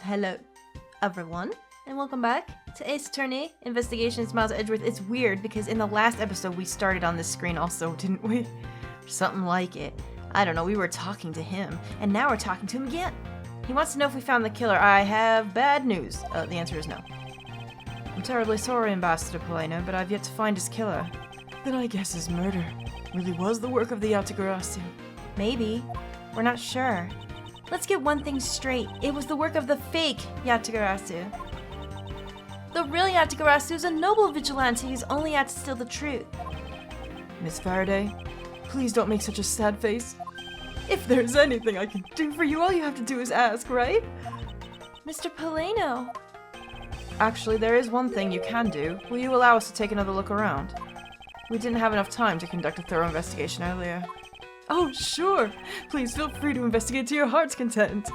Hello, everyone, and welcome back to Ace Attorney Investigations Miles Edgeworth. It's weird because in the last episode we started on this screen also, didn't we? Something like it. I don't know, we were talking to him, and now we're talking to him again. He wants to know if we found the killer. I have bad news. The answer is no. I'm terribly sorry, Ambassador Polino, but I've yet to find his killer. Then I guess his murder really was the work of the Yatagarasu. Maybe. We're not sure. Let's get one thing straight. It was the work of the fake Yatagarasu. The real Yatagarasu is a noble vigilante who's only out to steal the truth. Miss Faraday, please don't make such a sad face. If there's anything I can do for you, all you have to do is ask, right? Mr. Polino. Actually, there is one thing you can do. Will you allow us to take another look around? We didn't have enough time to conduct a thorough investigation earlier. Oh, sure. Please feel free to investigate to your heart's content.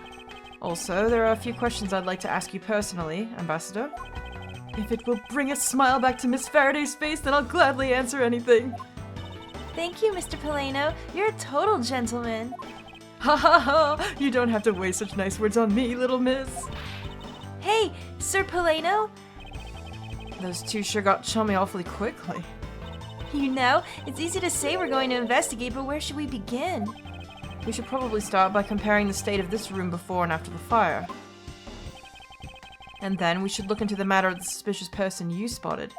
Also, there are a few questions I'd like to ask you personally, Ambassador. If it will bring a smile back to Miss Faraday's face, then I'll gladly answer anything. Thank you, Mr. Polino. You're a total gentleman. Ha ha ha! You don't have to waste such nice words on me, little miss. Hey, Sir Polino. Those two sure got chummy awfully quickly. You know, it's easy to say we're going to investigate, but where should we begin? We should probably start by comparing the state of this room before and after the fire. And then we should look into the matter of the suspicious person you spotted.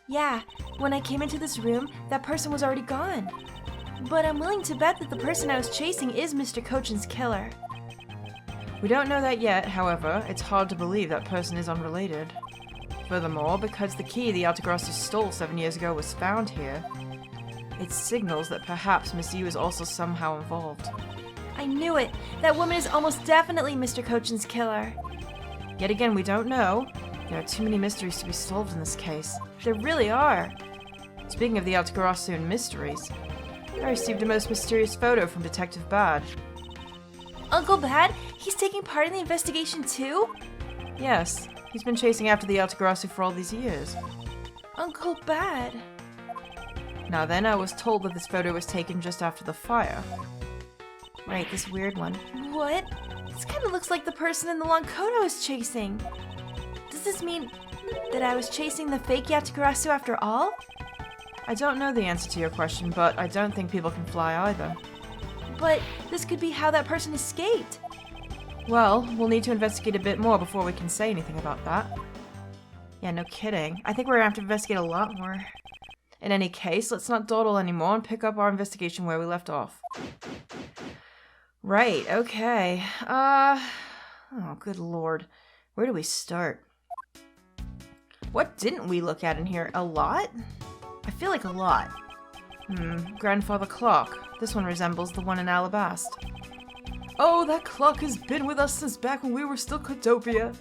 Yeah, when I came into this room, that person was already gone. But I'm willing to bet that the person I was chasing is Mr. Cochin's killer. We don't know that yet, however, it's hard to believe that person is unrelated. Furthermore, because the key the Yatagarasu stole 7 years ago was found here, it signals that perhaps Miss Yu is also somehow involved. I knew it! That woman is almost definitely Mr. Cochin's killer. Yet again, we don't know. There are too many mysteries to be solved in this case. There really are. Speaking of the Yatagarasu and mysteries, I received a most mysterious photo from Detective Bad. Uncle Bad? He's taking part in the investigation too? Yes. He's been chasing after the Yatagarasu for all these years. Uncle Bad. Now then, I was told that this photo was taken just after the fire. Right, this weird one. What? This kind of looks like the person in the long coat I was chasing. Does this mean that I was chasing the fake Yatagarasu after all? I don't know the answer to your question, but I don't think people can fly either. But this could be how that person escaped. Well, we'll need to investigate a bit more before we can say anything about that. Yeah, no kidding. I think we're gonna have to investigate a lot more. In any case, let's not dawdle anymore and pick up our investigation where we left off. Right, okay. Oh, good lord. Where do we start? What didn't we look at in here? A lot? I feel like a lot. Grandfather clock. This one resembles the one in Alabast. Oh, that clock has been with us since back when we were still Cotopia.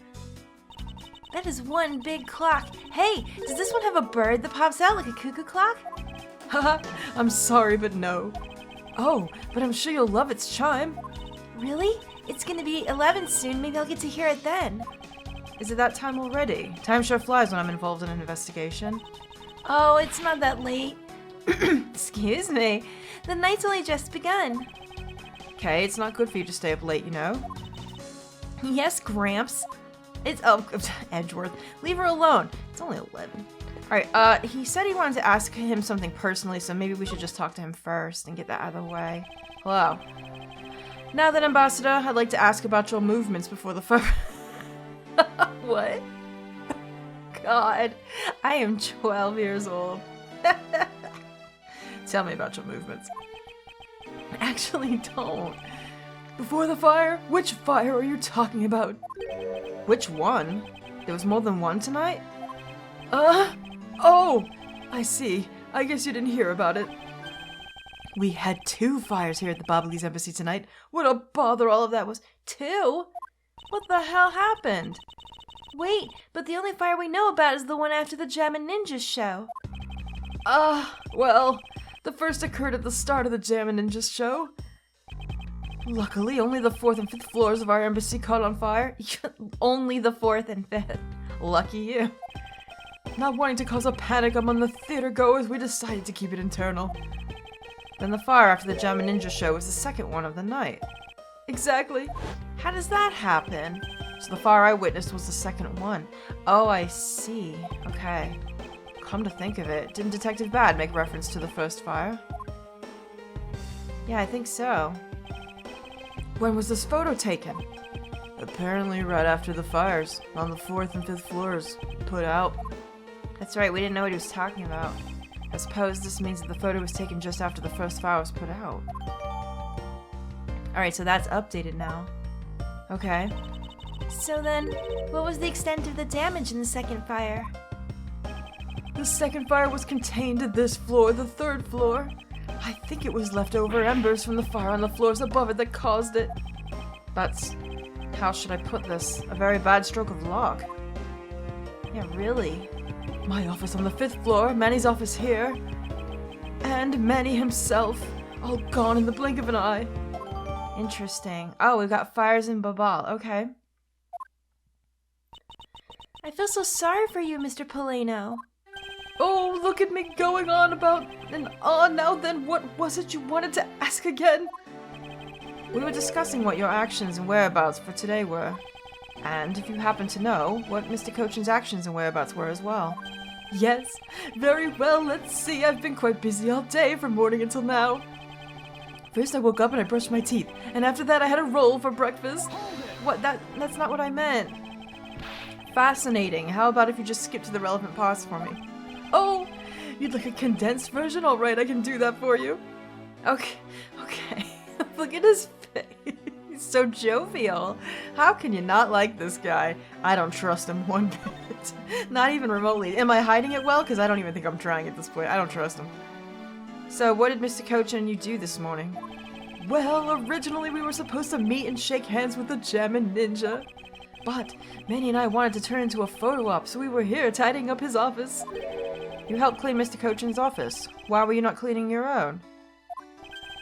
That is one big clock. Hey, does this one have a bird that pops out like a cuckoo clock? Haha, I'm sorry, but no. Oh, but I'm sure you'll love its chime. Really? It's gonna be 11 soon. Maybe I'll get to hear it then. Is it that time already? Time sure flies when I'm involved in an investigation. Oh, it's not that late. Excuse me. The night's only just begun. Okay, it's not good for you to stay up late, you know? Yes, Gramps. It's, Edgeworth. Leave her alone. It's only 11. Alright, he said he wanted to ask him something personally, so maybe we should just talk to him first and get that out of the way. Hello. Now then, Ambassador, I'd like to ask about your movements before the fire. What? God, I am 12 years old. Tell me about your movements. Actually, don't. Before the fire? Which fire are you talking about? Which one? There was more than one tonight? Oh! I see. I guess you didn't hear about it. We had 2 fires here at the Babalese Embassy tonight. What a bother all of that was. 2? What the hell happened? Wait, but the only fire we know about is the one after the Jam and Ninjas show. Well, the first occurred at the start of the Jam and Ninjas show. Luckily, only the 4th and 5th floors of our embassy caught on fire. Only the 4th and 5th. Lucky you. Not wanting to cause a panic among the theater goers, we decided to keep it internal. Then the fire after the Jam and Ninja show was the second one of the night. Exactly. How does that happen? So the fire I witnessed was the second one. Oh, I see. Okay. Come to think of it, didn't Detective Bad make reference to the first fire? Yeah, I think so. When was this photo taken? Apparently right after the fires, on the 4th and 5th floors, put out. That's right, we didn't know what he was talking about. I suppose this means that the photo was taken just after the first fire was put out. Alright, so that's updated now. Okay. So then, what was the extent of the damage in the second fire? The second fire was contained to this floor, the 3rd floor. I think it was leftover embers from the fire on the floors above it that caused it. That's... how should I put this? A very bad stroke of luck. Yeah, really? My office on the 5th floor, Manny's office here, and Manny himself, all gone in the blink of an eye. Interesting. Oh, we've got fires in Babal. Okay. I feel so sorry for you, Mr. Polino. Oh, look at me going on about and on. Now then, what was it you wanted to ask again? We were discussing what your actions and whereabouts for today were. And if you happen to know, what Mr. Cochin's actions and whereabouts were as well. Yes, very well, let's see. I've been quite busy all day from morning until now. First I woke up and I brushed my teeth, and after that I had a roll for breakfast. What? That's not what I meant. Fascinating. How about if you just skip to the relevant parts for me? Oh, you'd like a condensed version? Alright, I can do that for you. Okay. Look at his face. He's so jovial. How can you not like this guy? I don't trust him one bit. Not even remotely. Am I hiding it well? Because I don't even think I'm trying at this point. I don't trust him. So, what did Mr. Cochin and you do this morning? Well, originally we were supposed to meet and shake hands with the Jammin' Ninja. But Manny and I wanted to turn into a photo op, so we were here tidying up his office. You helped clean Mr. Cochin's office. Why were you not cleaning your own?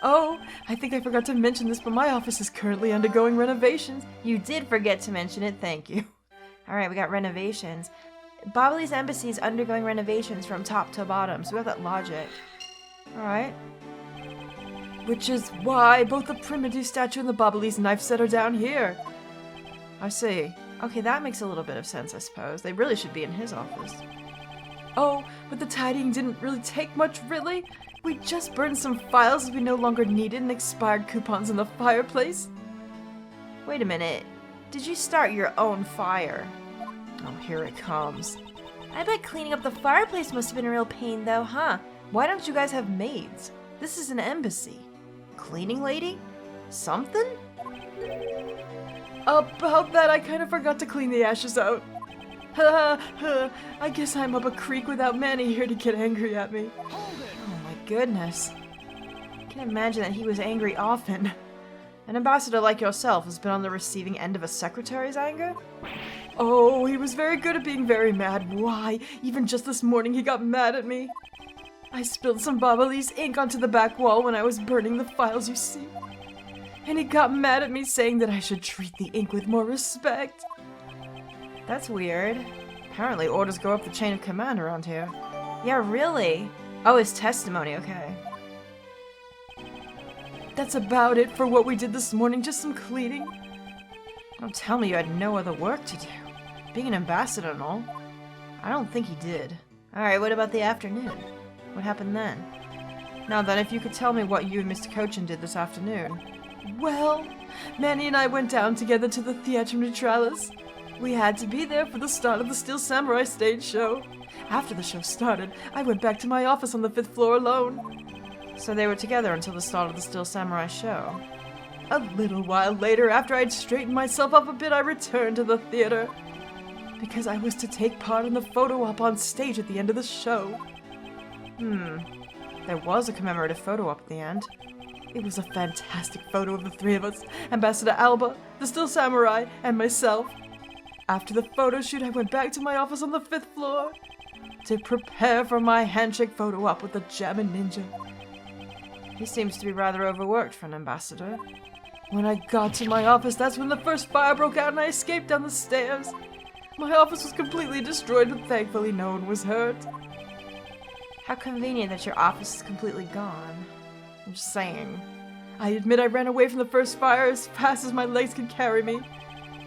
Oh, I think I forgot to mention this, but my office is currently undergoing renovations. You did forget to mention it, thank you. Alright, we got renovations. Bobbly's embassy is undergoing renovations from top to bottom, so we have that logic. Alright. Which is why both the primitive statue and the Bobbly's knife set are down here. I see. Okay, that makes a little bit of sense, I suppose. They really should be in his office. Oh, but the tidying didn't really take much, really. We just burned some files as we no longer needed and expired coupons in the fireplace. Wait a minute. Did you start your own fire? Oh, here it comes. I bet cleaning up the fireplace must have been a real pain, though, huh? Why don't you guys have maids? This is an embassy. Cleaning lady? Something? About that, I kind of forgot to clean the ashes out. I guess I'm up a creek without Manny here to get angry at me. Oh my goodness. I can imagine that he was angry often. An ambassador like yourself has been on the receiving end of a secretary's anger? Oh, he was very good at being very mad. Why, even just this morning he got mad at me. I spilled some Bobbly's ink onto the back wall when I was burning the files, you see. And he got mad at me saying that I should treat the ink with more respect. That's weird. Apparently orders go up the chain of command around here. Yeah, really? Oh, his testimony, okay. That's about it for what we did this morning, just some cleaning. Don't tell me you had no other work to do. Being an ambassador and all. I don't think he did. Alright, what about the afternoon? What happened then? Now then, if you could tell me what you and Mr. Cochin did this afternoon. Well, Manny and I went down together to the Theatrum Neutralis. We had to be there for the start of the Steel Samurai stage show. After the show started, I went back to my office on the 5th floor alone. So they were together until the start of the Steel Samurai show. A little while later, after I'd straightened myself up a bit, I returned to the theater. Because I was to take part in the photo op on stage at the end of the show. There was a commemorative photo op at the end. It was a fantastic photo of the three of us, Ambassador Alba, the Steel Samurai, and myself. After the photo shoot, I went back to my office on the 5th floor to prepare for my handshake photo op with the Jammin' Ninja. He seems to be rather overworked for an ambassador. When I got to my office, that's when the first fire broke out and I escaped down the stairs. My office was completely destroyed, but thankfully no one was hurt. How convenient that your office is completely gone. I'm just saying. I admit I ran away from the first fire as fast as my legs could carry me.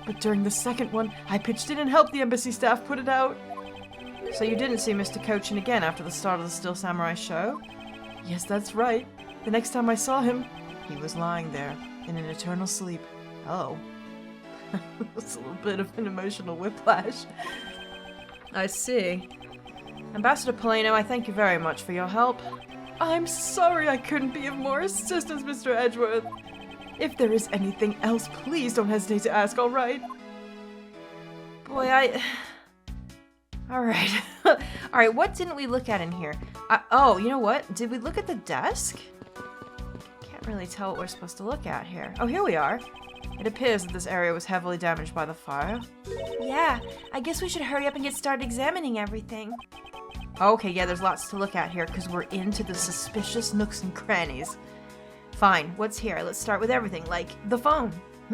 But during the second one, I pitched in and helped the embassy staff put it out. So you didn't see Mr. Cochin again after the start of the Still Samurai show? Yes, that's right. The next time I saw him, he was lying there, in an eternal sleep. Oh. That's a little bit of an emotional whiplash. I see. Ambassador Polino, I thank you very much for your help. I'm sorry I couldn't be of more assistance, Mr. Edgeworth. If there is anything else, please don't hesitate to ask, alright? Boy, Alright. Alright, what didn't we look at in here? Oh, you know what? Did we look at the desk? Can't really tell what we're supposed to look at here. Oh, here we are. It appears that this area was heavily damaged by the fire. Yeah, I guess we should hurry up and get started examining everything. Okay, yeah, there's lots to look at here because we're into the suspicious nooks and crannies. Fine, what's here? Let's start with everything, like the phone.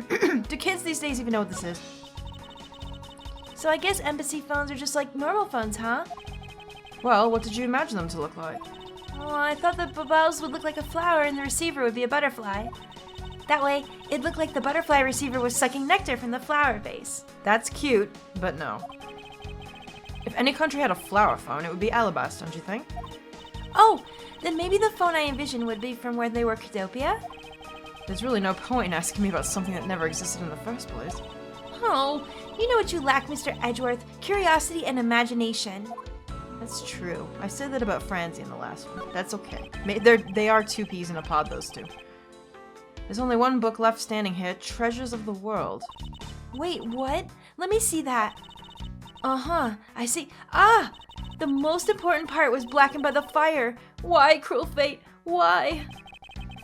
Do kids these days even know what this is? So I guess embassy phones are just like normal phones, huh? Well, what did you imagine them to look like? Well, I thought the bubbles would look like a flower and the receiver would be a butterfly. That way, it looked like the butterfly receiver was sucking nectar from the flower vase. That's cute, but no. If any country had a flower phone, it would be Alabasta, don't you think? Oh, then maybe the phone I envisioned would be from where they were Cadopia? There's really no point in asking me about something that never existed in the first place. Oh, you know what you lack, Mr. Edgeworth. Curiosity and imagination. That's true. I said that about Francie in the last one. That's okay. They are two peas in a pod, those two. There's only one book left standing here, Treasures of the World. Wait, what? Let me see that. Uh-huh, I see. Ah! The most important part was blackened by the fire. Why, cruel fate? Why?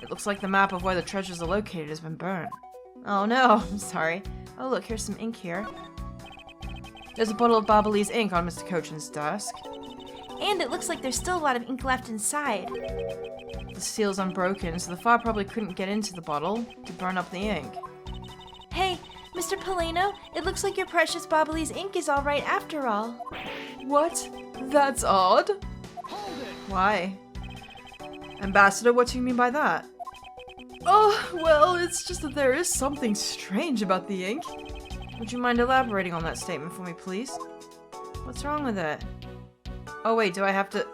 It looks like the map of where the treasures are located has been burned. Oh no, I'm sorry. Oh look, here's some ink here. There's a bottle of Barbalese ink on Mr. Cochin's desk. And it looks like there's still a lot of ink left inside. The seal's unbroken, so the fire probably couldn't get into the bottle to burn up the ink. Hey, Mr. Polino, it looks like your precious Barbalese ink is all right after all. What? That's odd. Hold it! Why? Ambassador, what do you mean by that? Oh, well, it's just that there is something strange about the ink. Would you mind elaborating on that statement for me, please? What's wrong with it? Oh wait, do I have to...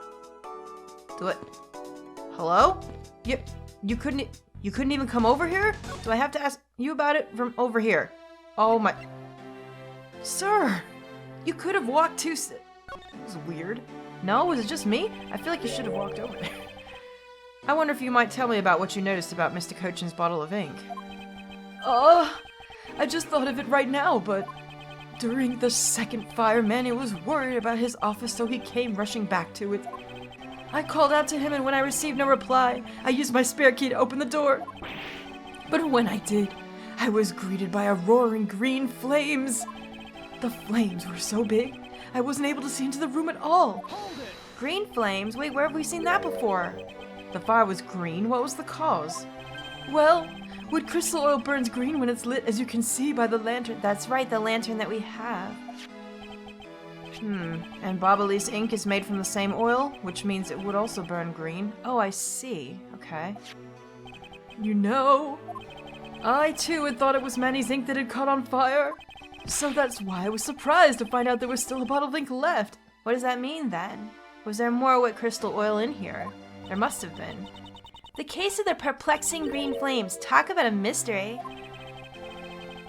Do it? Hello? You couldn't even come over here? Do I have to ask you about it from over here? Oh my... Sir! You could have walked too... That was weird. No, was it just me? I feel like you should have walked over there. I wonder if you might tell me about what you noticed about Mr. Cochin's bottle of ink. I just thought of it right now, but during the second fire, Manny was worried about his office, so he came rushing back to it. I called out to him, and when I received no reply, I used my spare key to open the door. But when I did, I was greeted by a roaring green flames. The flames were so big, I wasn't able to see into the room at all. Green flames? Wait, where have we seen that before? The fire was green? What was the cause? Well, wood crystal oil burns green when it's lit, as you can see by the lantern. That's right, the lantern that we have. And Barbalese ink is made from the same oil, which means it would also burn green. Oh, I see. Okay. You know, I too had thought it was Manny's ink that had caught on fire. So that's why I was surprised to find out there was still a bottle of ink left. What does that mean then? Was there more wet crystal oil in here? There must have been. The case of the perplexing green flames. Talk about a mystery.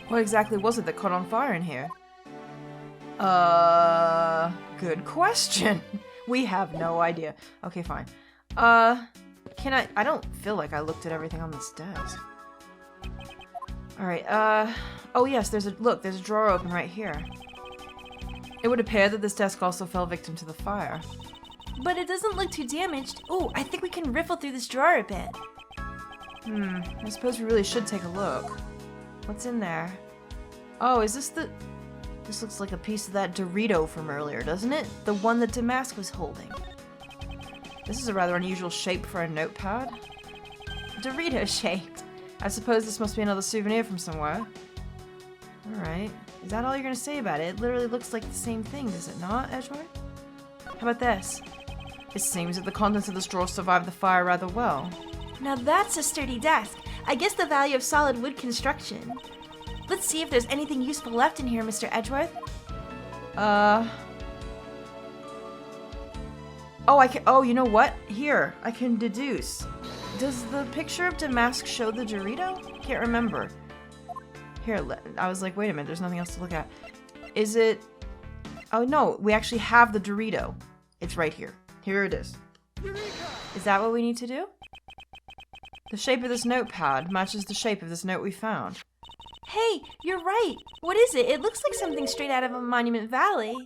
What exactly was it that caught on fire in here? Good question. We have no idea. Okay, fine. I don't feel like I looked at everything on this desk. Alright, oh yes, there's a drawer open right here. It would appear that this desk also fell victim to the fire. But it doesn't look too damaged. Oh, I think we can riffle through this drawer a bit. I suppose we really should take a look. What's in there? Oh, is this This looks like a piece of that Dorito from earlier, doesn't it? The one that Damask was holding. This is a rather unusual shape for a notepad. Dorito shaped. I suppose this must be another souvenir from somewhere. Alright. Is that all you're gonna say about it? It literally looks like the same thing, does it not, Edgeworth? How about this? It seems that the contents of this drawer survived the fire rather well. Now that's a sturdy desk. I guess the value of solid wood construction. Let's see if there's anything useful left in here, Mr. Edgeworth. Oh, you know what? Here, I can deduce. Does the picture of Damask show the Dorito? Can't remember. Here, I was like, wait a minute, there's nothing else to look at. Is it... Oh, no, we actually have the Dorito. It's right here. Here it is. Is that what we need to do? The shape of this notepad matches the shape of this note we found. Hey, you're right. What is it? It looks like something straight out of a Monument Valley.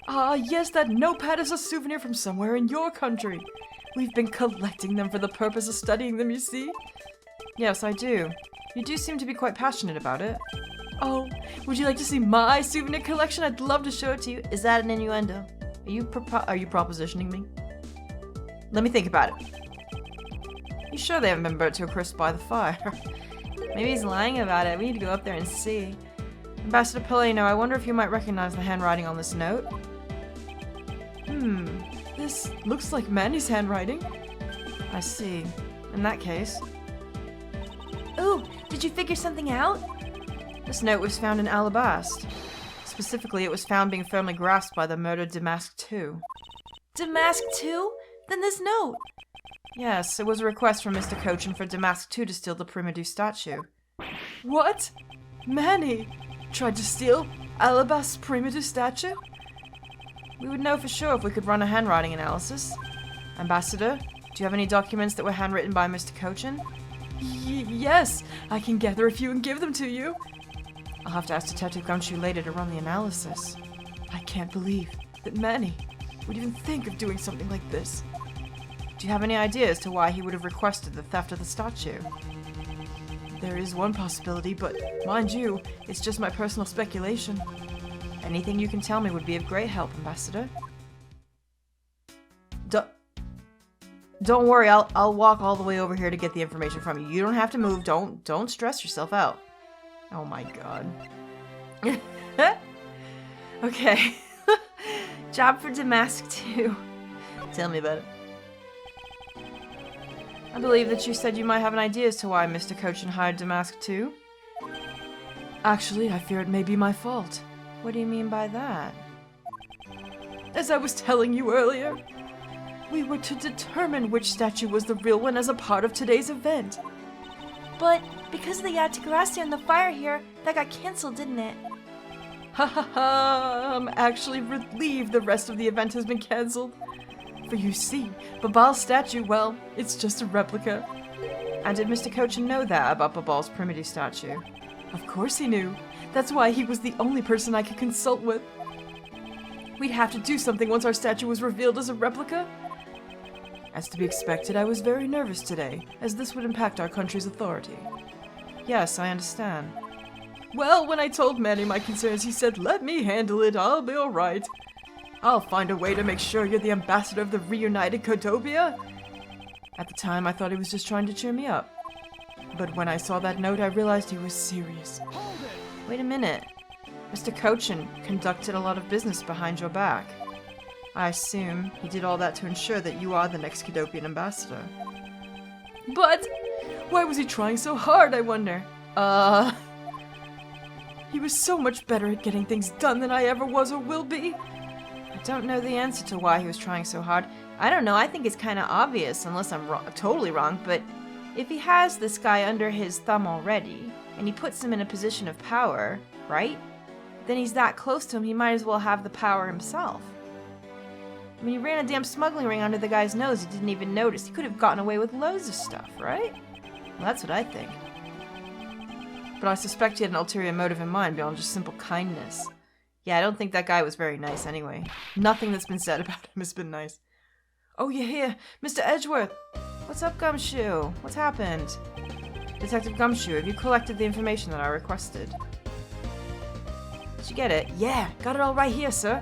Ah, yes, that notepad is a souvenir from somewhere in your country. We've been collecting them for the purpose of studying them, you see? Yes, I do. You do seem to be quite passionate about it. Oh, would you like to see my souvenir collection? I'd love to show it to you. Is that an innuendo? Are you propositioning me? Let me think about it. You sure they haven't been burnt to a crisp by the fire? Maybe he's lying about it. We need to go up there and see. Ambassador Polino, I wonder if you might recognize the handwriting on this note. This looks like Manny's handwriting. I see. In that case... Ooh, did you figure something out? This note was found in Alabast. Specifically, it was found being firmly grasped by the murdered Damask II. Damask too? Then this note. Yes, it was a request from Mr. Cochin for Damask II to steal the Primadou statue. What? Manny tried to steal Alabast's Primadou statue? We would know for sure if we could run a handwriting analysis. Ambassador, do you have any documents that were handwritten by Mr. Cochin? Yes, I can gather a few and give them to you. I'll have to ask Detective Gumshoe later to run the analysis. I can't believe that Manny would even think of doing something like this. Do you have any idea as to why he would have requested the theft of the statue? There is one possibility, but mind you, it's just my personal speculation. Anything you can tell me would be of great help, Ambassador. Don't worry, I'll walk all the way over here to get the information from you. You don't have to move. Don't stress yourself out. Oh my god. Okay. Job for Damask too. Tell me about it. I believe that you said you might have an idea as to why Mr. Cochin hired Damask too. Actually, I fear it may be my fault. What do you mean by that? As I was telling you earlier, we were to determine which statue was the real one as a part of today's event. But because of the Yatagarasi and the fire here, that got cancelled, didn't it? Ha ha ha! I'm actually relieved the rest of the event has been cancelled. For you see, Babal's statue, well, it's just a replica. And did Mr. Cochin know that about Babal's Primadou statue? Of course he knew. That's why he was the only person I could consult with. We'd have to do something once our statue was revealed as a replica. As to be expected, I was very nervous today, as this would impact our country's authority. Yes, I understand. Well, when I told Manny my concerns, he said, "Let me handle it, I'll be alright. I'll find a way to make sure you're the ambassador of the reunited Codobia." At the time, I thought he was just trying to cheer me up. But when I saw that note, I realized he was serious. Wait a minute. Mr. Cochin conducted a lot of business behind your back. I assume he did all that to ensure that you are the next Cadopian ambassador. But why was he trying so hard, I wonder? He was so much better at getting things done than I ever was or will be. I don't know the answer to why he was trying so hard. I don't know, I think it's kind of obvious, unless I'm totally wrong, but if he has this guy under his thumb already, and he puts him in a position of power, right? Then he's that close to him, he might as well have the power himself. I mean, he ran a damn smuggling ring under the guy's nose. He didn't even notice. He could have gotten away with loads of stuff, right? Well, that's what I think. But I suspect he had an ulterior motive in mind beyond just simple kindness. Yeah, I don't think that guy was very nice anyway. Nothing that's been said about him has been nice. Oh, you're here. Mr. Edgeworth. What's up, Gumshoe? What's happened? Detective Gumshoe, have you collected the information that I requested? Did you get it? Yeah, got it all right here, sir.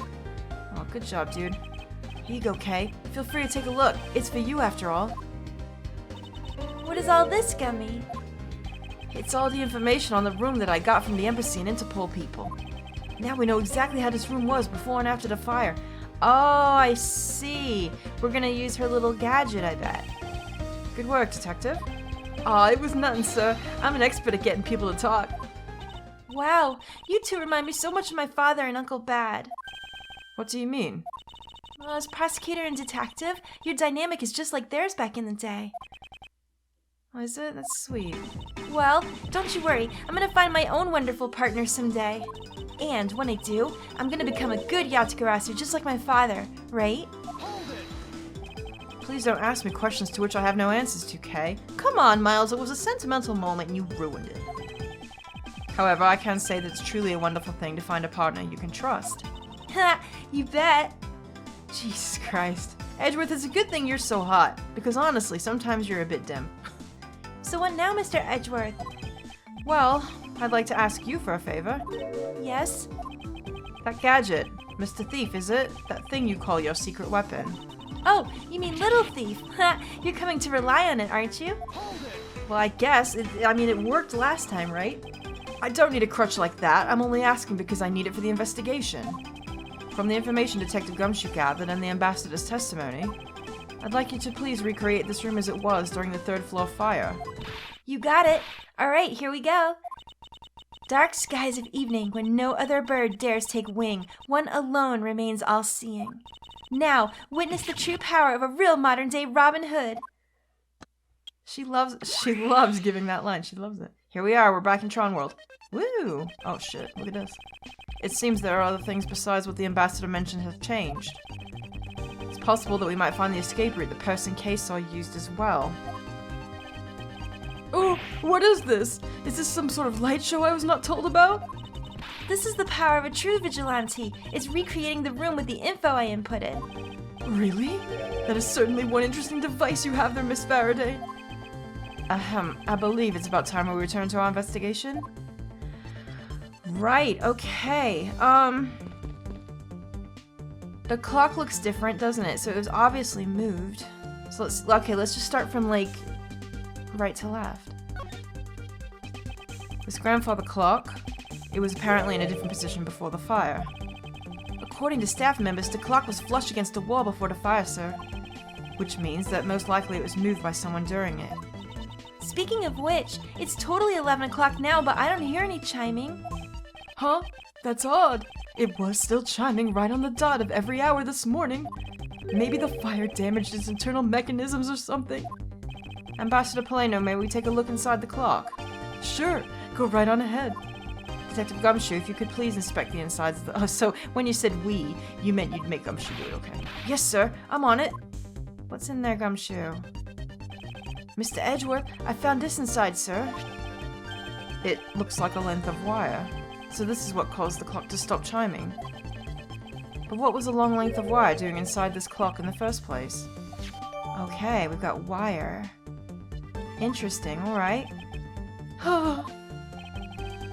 Oh, good job, dude. Here you go, Kay. Feel free to take a look. It's for you, after all. What is all this, Gummy? It's all the information on the room that I got from the embassy and Interpol people. Now we know exactly how this room was before and after the fire. Oh, I see. We're gonna use her little gadget, I bet. Good work, Detective. Aw, it was nothing, sir. I'm an expert at getting people to talk. Wow, you two remind me so much of my father and Uncle Bad. What do you mean? Well, as prosecutor and detective, your dynamic is just like theirs back in the day. Oh, is it? That's sweet. Well, don't you worry, I'm gonna find my own wonderful partner someday. And when I do, I'm gonna become a good Yatagarasu just like my father, right? Please don't ask me questions to which I have no answers to, Kay. Come on, Miles, it was a sentimental moment and you ruined it. However, I can say that it's truly a wonderful thing to find a partner you can trust. Ha, you bet. Jesus Christ. Edgeworth, it's a good thing you're so hot, because honestly, sometimes you're a bit dim. So what now, Mr. Edgeworth? Well, I'd like to ask you for a favor. Yes? That gadget, Mr. Thief, is it? That thing you call your secret weapon. Oh, you mean Little Thief. Ha, you're coming to rely on it, aren't you? Well, I guess. It worked last time, right? I don't need a crutch like that. I'm only asking because I need it for the investigation. From the information Detective Gumshoe gathered and the ambassador's testimony, I'd like you to please recreate this room as it was during the third floor fire. You got it. All right, here we go. Dark skies of evening, when no other bird dares take wing, one alone remains all-seeing. Now, witness the true power of a real modern-day Robin Hood. She loves giving that line. She loves it. Here we are. We're back in Tron World. Woo! Oh shit, look at this. It seems there are other things besides what the ambassador mentioned have changed. It's possible that we might find the escape route the person Kay saw used as well. Oh, what is this? Is this some sort of light show I was not told about? This is the power of a true vigilante. It's recreating the room with the info I inputted. Really? That is certainly one interesting device you have there, Miss Faraday. I believe it's about time we return to our investigation. Right, okay. The clock looks different, doesn't it? So it was obviously moved. So let's just start from, like, right to left. This grandfather clock, it was apparently in a different position before the fire. According to staff members, the clock was flush against the wall before the fire, sir. Which means that most likely it was moved by someone during it. Speaking of which, it's totally 11 o'clock now, but I don't hear any chiming. Huh? That's odd. It was still chiming right on the dot of every hour this morning. Maybe the fire damaged its internal mechanisms or something. Ambassador Poleno, may we take a look inside the clock? Sure, go right on ahead. Detective Gumshoe, if you could please inspect the insides of the... Oh, so when you said we, you meant you'd make Gumshoe do it, okay? Yes, sir, I'm on it. What's in there, Gumshoe? Mr. Edgeworth, I found this inside, sir. It looks like a length of wire. So this is what caused the clock to stop chiming. But what was a long length of wire doing inside this clock in the first place? Okay, we've got wire. Interesting, alright.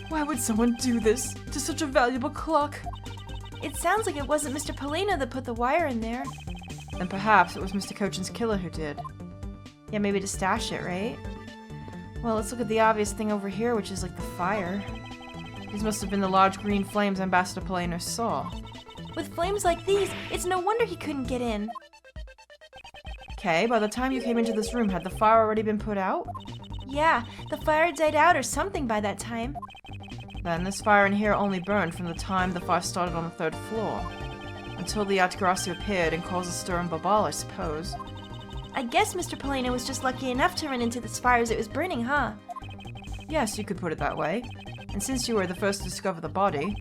Why would someone do this to such a valuable clock? It sounds like it wasn't Mr. Polino that put the wire in there. Then perhaps it was Mr. Cochin's killer who did. Yeah, maybe to stash it, right? Well, let's look at the obvious thing over here, which is like the fire. These must have been the large green flames Ambassador Polino saw. With flames like these, it's no wonder he couldn't get in. Okay, by the time you came into this room, had the fire already been put out? Yeah, the fire died out or something by that time. Then this fire in here only burned from the time the fire started on the third floor. Until the Yatagarasu appeared and caused a stir in Babal, I suppose. I guess Mr. Polino was just lucky enough to run into this fire as it was burning, huh? Yes, you could put it that way. And since you were the first to discover the body,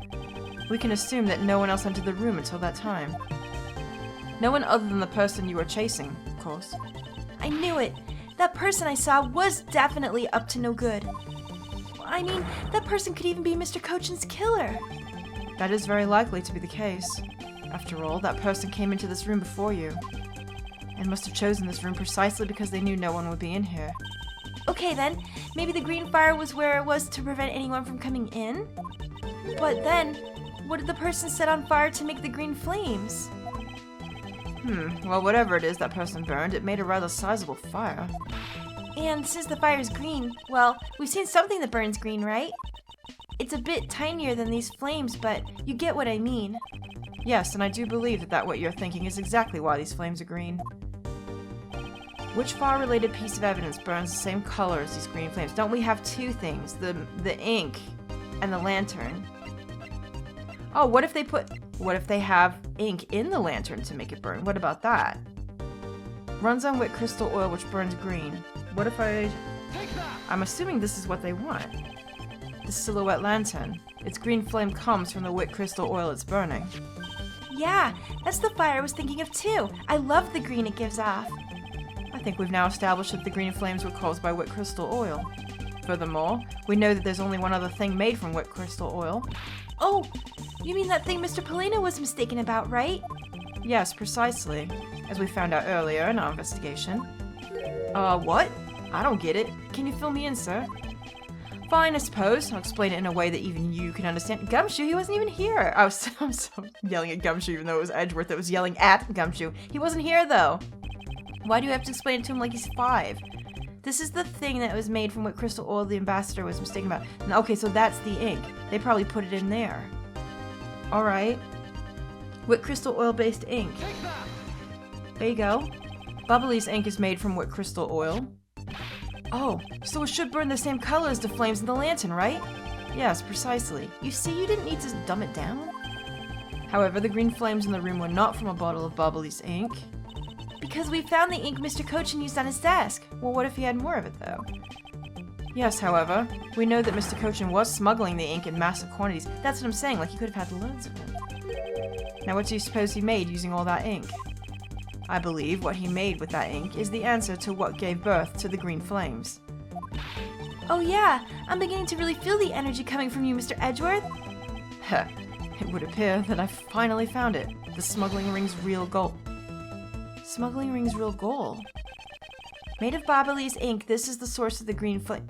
we can assume that no one else entered the room until that time. No one other than the person you were chasing, of course. I knew it! That person I saw was definitely up to no good. I mean, that person could even be Mr. Cochin's killer. That is very likely to be the case. After all, that person came into this room before you, and must have chosen this room precisely because they knew no one would be in here. Okay then, maybe the green fire was where it was to prevent anyone from coming in? But then, what did the person set on fire to make the green flames? Well, whatever it is that person burned, it made a rather sizable fire. And since the fire is green, well, we've seen something that burns green, right? It's a bit tinier than these flames, but you get what I mean. Yes, and I do believe that what you're thinking is exactly why these flames are green. Which fire-related piece of evidence burns the same color as these green flames? Don't we have two things? The ink and the lantern. Oh, what if they have ink in the lantern to make it burn? What about that? Runs on wet crystal oil which burns green. What if I'm assuming this is what they want. The silhouette lantern. Its green flame comes from the wet crystal oil it's burning. Yeah, that's the fire I was thinking of too. I love the green it gives off. I think we've now established that the green flames were caused by wet crystal oil. Furthermore, we know that there's only one other thing made from wet crystal oil. Oh, you mean that thing Mr. Polino was mistaken about, right? Yes, precisely. As we found out earlier in our investigation. What? I don't get it. Can you fill me in, sir? Fine, I suppose. I'll explain it in a way that even you can understand. Gumshoe, he wasn't even here. I'm so yelling at Gumshoe even though it was Edgeworth that was yelling at Gumshoe. He wasn't here, though. Why do you have to explain it to him like he's 5? This is the thing that was made from what crystal oil the ambassador was mistaken about. Okay, so that's the ink. They probably put it in there. Alright. What crystal oil-based ink? There you go. Bubbly's ink is made from what crystal oil? Oh, so it should burn the same color as the flames in the lantern, right? Yes, precisely. You see, you didn't need to dumb it down. However, the green flames in the room were not from a bottle of Bubbly's ink. Because we found the ink Mr. Cochin used on his desk. Well, what if he had more of it, though? Yes, however, we know that Mr. Cochin was smuggling the ink in massive quantities. That's what I'm saying, like he could have had loads of it. Now, what do you suppose he made using all that ink? I believe what he made with that ink is the answer to what gave birth to the green flames. Oh yeah, I'm beginning to really feel the energy coming from you, Mr. Edgeworth. Heh, it would appear that I finally found it. The smuggling ring's real goal. Smuggling ring's real goal? Made of Bubbly's ink, this is the source of the green flame.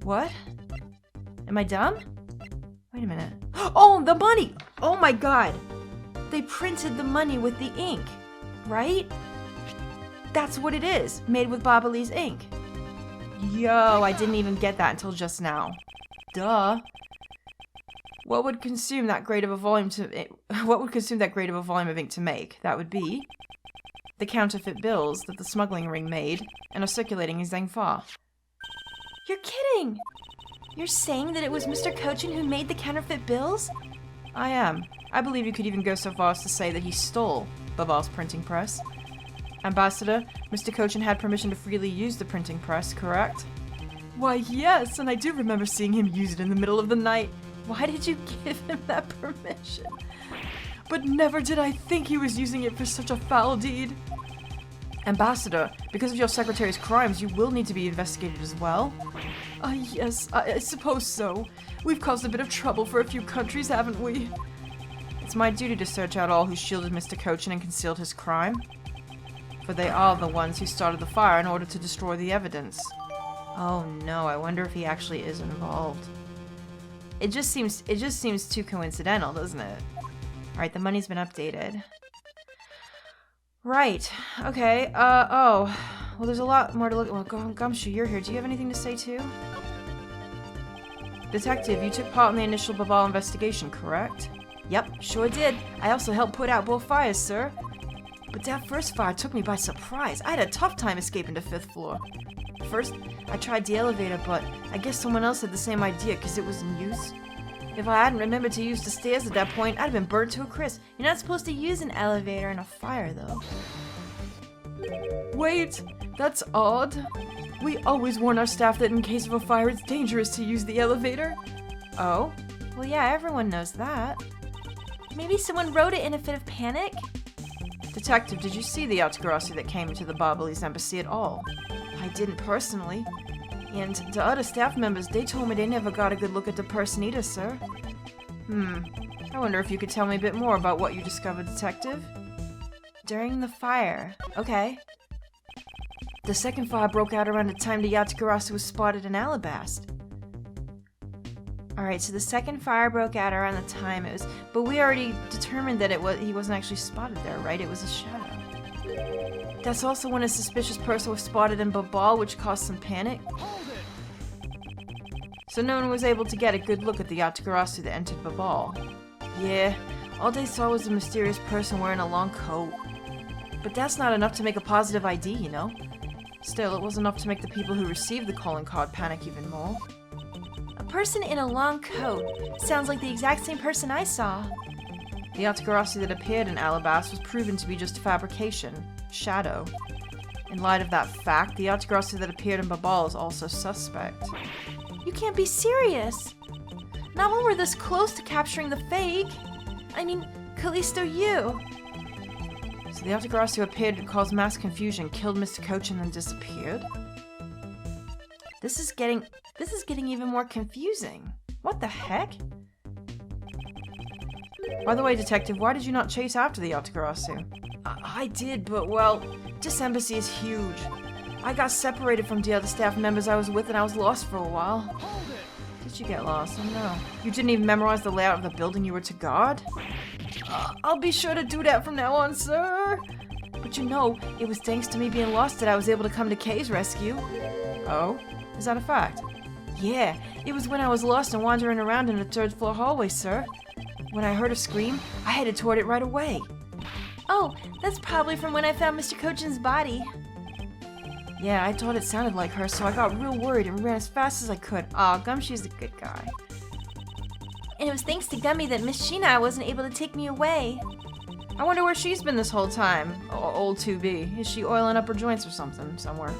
What? Am I dumb? Wait a minute. Oh, the money! Oh my god! They printed the money with the ink, right? That's what it is, made with Bubbly's ink. Yo, I didn't even get that until just now. Duh. What would consume that great of a volume of ink to make? That would be the counterfeit bills that the smuggling ring made and are circulating in Zhangfa. You're kidding! You're saying that it was Mr. Cochin who made the counterfeit bills? I am. I believe you could even go so far as to say that he stole Babal's printing press. Ambassador, Mr. Cochin had permission to freely use the printing press, correct? Why, yes, and I do remember seeing him use it in the middle of the night. Why did you give him that permission? But never did I think he was using it for such a foul deed. Ambassador, because of your secretary's crimes, you will need to be investigated as well. Yes, I suppose so. We've caused a bit of trouble for a few countries, haven't we? It's my duty to search out all who shielded Mr. Cochin and concealed his crime. For they are the ones who started the fire in order to destroy the evidence. Oh no, I wonder if he actually is involved. It just seems too coincidental, doesn't it? Alright, the money's been updated. Right, okay, oh. Well, there's a lot more to look at. Well, Gumshoe, you're here. Do you have anything to say too? Detective, you took part in the initial Babal investigation, correct? Yep, sure did. I also helped put out both fires, sir. But that first fire took me by surprise. I had a tough time escaping to 5th floor. First, I tried the elevator, but I guess someone else had the same idea because it was in use. If I hadn't remembered to use the stairs at that point, I'd have been burnt to a crisp. You're not supposed to use an elevator in a fire, though. Wait, that's odd. We always warn our staff that in case of a fire, it's dangerous to use the elevator. Oh? Well, yeah, everyone knows that. Maybe someone wrote it in a fit of panic? Detective, did you see the Outgarasi that came into the Babalese embassy at all? I didn't personally. And the other staff members, they told me they never got a good look at the person either, sir. I wonder if you could tell me a bit more about what you discovered, Detective? During the fire. Okay. The second fire broke out around the time the Yatagarasu was spotted in Alabast. Alright, so the second fire broke out around the time it was... But we already determined that he wasn't actually spotted there, right? It was a shadow. That's also when a suspicious person was spotted in Babal, which caused some panic. So no one was able to get a good look at the Yatagarasu that entered Babal. Yeah, all they saw was a mysterious person wearing a long coat. But that's not enough to make a positive ID, you know? Still, it was enough to make the people who received the calling card panic even more. A person in a long coat. Sounds like the exact same person I saw. The autography that appeared in Alabas was proven to be just fabrication, shadow. In light of that fact, the autography that appeared in Babal is also suspect. You can't be serious. Not when we're this close to capturing the fake. I mean, Callisto, you. So the autograph who appeared to cause mass confusion killed Mr. Coach and then disappeared? This is getting even more confusing. What the heck? By the way, Detective, why did you not chase after the Autogarasu? I did, but well, this embassy is huge. I got separated from the other staff members I was with and I was lost for a while. Did you get lost? Oh no. You didn't even memorize the layout of the building you were to guard? I'll be sure to do that from now on, sir. But you know, it was thanks to me being lost that I was able to come to Kay's rescue. Oh? Is that a fact? Yeah, it was when I was lost and wandering around in the third floor hallway, sir. When I heard a scream, I headed toward it right away. Oh, that's probably from when I found Mr. Cochin's body. Yeah, I thought it sounded like her, so I got real worried and ran as fast as I could. Aw, Gumshoe's a good guy. And it was thanks to Gummy that Miss Sheena wasn't able to take me away. I wonder where she's been this whole time, old 2B. Is she oiling up her joints or something, somewhere?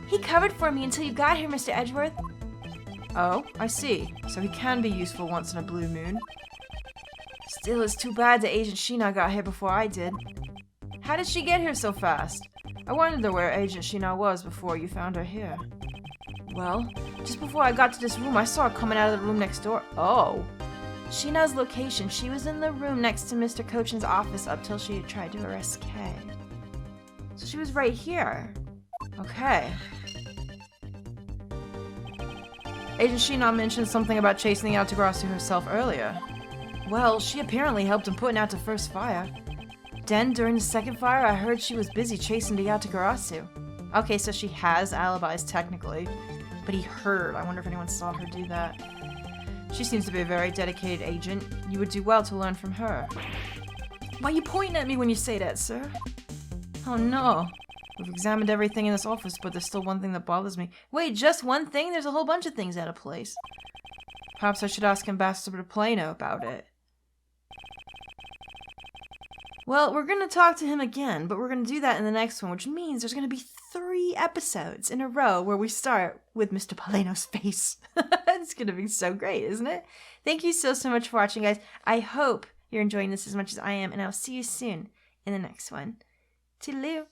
He covered for me until you got here, Mr. Edgeworth. Oh, I see. So he can be useful once in a blue moon. Still, it's too bad that Agent Sheena got here before I did. How did she get here so fast? I wondered where Agent Sheena was before you found her here. Well, just before I got to this room, I saw her coming out of the room next door. Oh. Sheena's location. She was in the room next to Mr. Cochin's office up till she had tried to arrest Kay. So she was right here. Okay. Agent Sheena mentioned something about chasing the Autograsu herself earlier. Well, she apparently helped in putting out the first fire. Then, during the second fire, I heard she was busy chasing the Autogarasu. Okay, so she has alibis technically, but he heard. I wonder if anyone saw her do that. She seems to be a very dedicated agent. You would do well to learn from her. Why are you pointing at me when you say that, sir? Oh no. We've examined everything in this office, but there's still one thing that bothers me. Wait, just one thing? There's a whole bunch of things out of place. Perhaps I should ask Ambassador Plano about it. Well, we're going to talk to him again, but we're going to do that in the next one, which means there's going to be 3 episodes in a row where we start with Mr. Plano's face. It's going to be so great, isn't it? Thank you so much for watching, guys. I hope you're enjoying this as much as I am, and I'll see you soon in the next one. Toodaloo.